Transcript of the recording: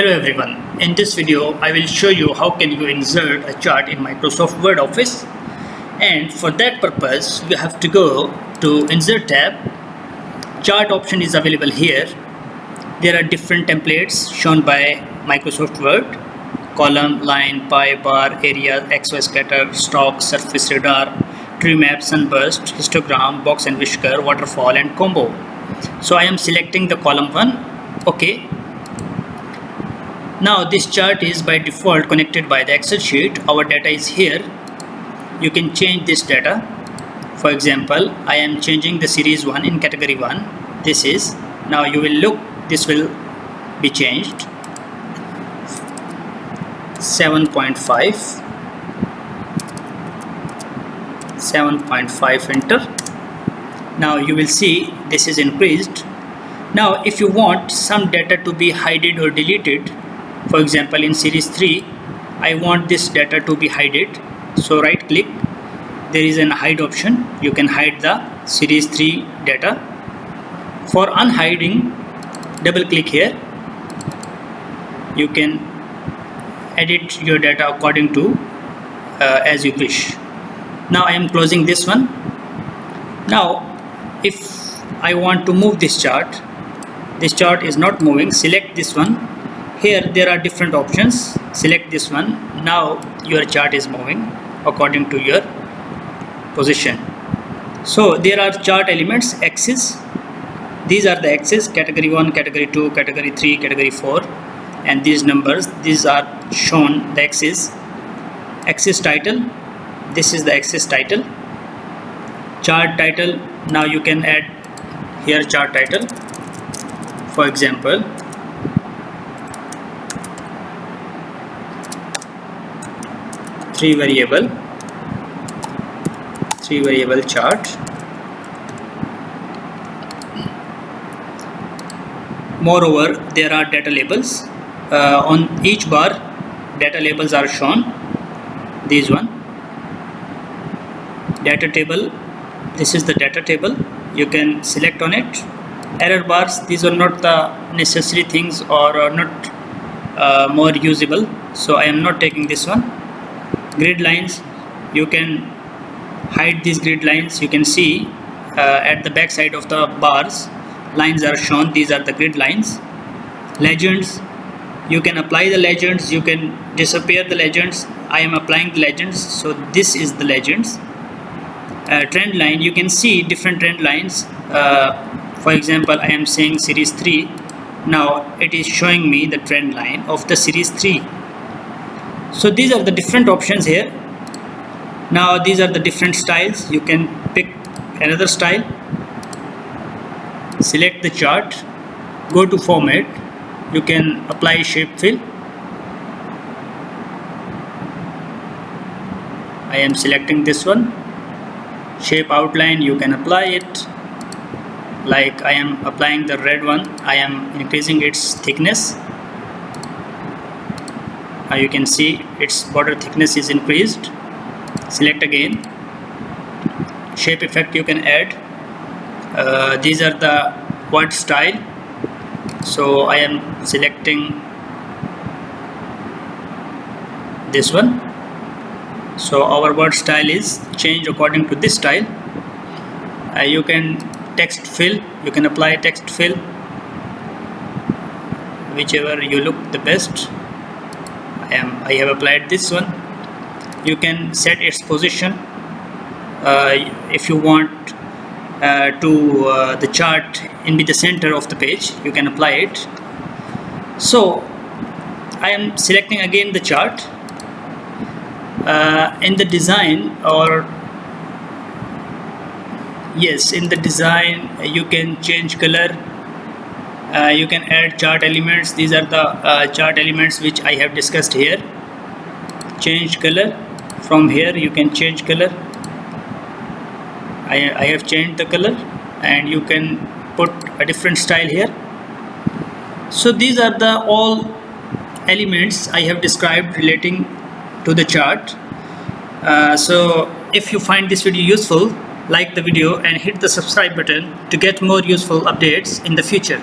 Hello everyone, in this video I will show you how can you insert a chart in Microsoft Word Office, and for that purpose you have to go to Insert tab. Chart option is available here. There are different templates shown by Microsoft Word: column, line, pie, bar, area, XY scatter, stock, surface radar, tree map, sunburst, histogram, box and whisker, waterfall and combo. So I am selecting the column 1. OK. Now this chart is by default connected by the Excel sheet. Our data is here. You can change this data. For example, I am changing the series 1 in category 1. This is, now you will look, this will be changed. 7.5, 7.5, enter. Now you will see this is increased. Now if you want some data to be hidden or deleted, for example in series 3 I want this data to be hidden, so right click, there is an hide option. You can hide the series 3 data. For unhiding, double click here. You can edit your data according to as you wish. Now I am closing this one. Now if I want to move this chart is not moving, select this one. Here there are different options. Select this one. Now your chart is moving according to your position. So there are chart elements, axes. These are the axes: category 1, category 2, category 3, category 4, and these numbers, these are shown the axes. Axis title, this is the axis title. Chart title, now you can add here chart title. For example, three variable chart. Moreover, there are data labels. On each bar, data labels are shown. This one, data table, this is the data table. You can select on it. Error bars, these are not the necessary things or are not more usable, so I am not taking this one. Grid lines, you can hide these grid lines. You can see at the back side of the bars, lines are shown. These are the grid lines. Legends, you can apply the legends, you can disappear the legends. I am applying the legends, so this is the legends. Trend line, you can see different trend lines. For example, I am saying series 3. Now it is showing me the trend line of the series 3. So these are the different options here. Now these are the different styles. You can pick another style. Select the chart, go to format. You can apply shape fill. I am selecting this one. Shape outline, you can apply it. Like I am applying the red one, I am increasing its thickness. Now you can see its border thickness is increased. Select again. Shape effect you can add. These are the word style, so I am selecting this one. So our word style is changed according to this style. You can text fill, you can apply text fill, whichever you look the best. I have applied this one. You can set its position. If you want the chart in the center of the page, you can apply it. So I am selecting again the chart. In the design, or yes, in the design you can change color. You can add chart elements. These are the chart elements which I have discussed here. Change color. From here you can change color. I have changed the color, and you can put a different style here. So these are the all elements I have described relating to the chart. So if you find this video useful, like the video and hit the subscribe button to get more useful updates in the future.